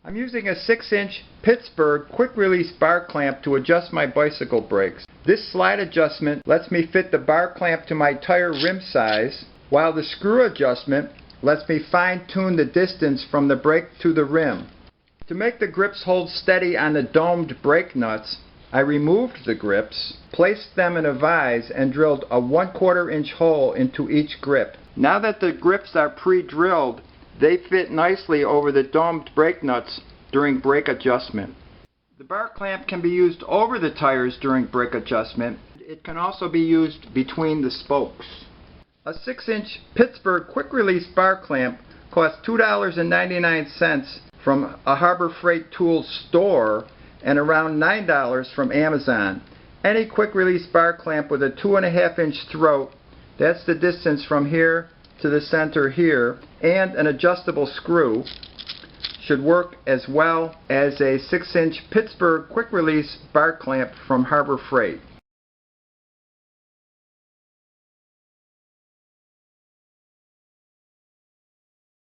I'm using a 6-inch Pittsburgh quick release bar clamp to adjust my bicycle brakes. This slide adjustment lets me fit the bar clamp to my tire rim size, while the screw adjustment lets me fine-tune the distance from the brake to the rim. To make the grips hold steady on the domed brake nuts, I removed the grips, placed them in a vise, and drilled a 1/4 inch hole into each grip. Now that the grips are pre-drilled, they fit nicely over the domed brake nuts during brake adjustment. The bar clamp can be used over the tires during brake adjustment. It can also be used between the spokes. A 6-inch Pittsburgh quick release bar clamp costs $2.99 from a Harbor Freight Tools store and around $9 from Amazon. Any quick release bar clamp with a 2.5 inch throat, that's the distance from here to the center here, and an adjustable screw should work as well as a 6-inch Pittsburgh quick release bar clamp from Harbor Freight.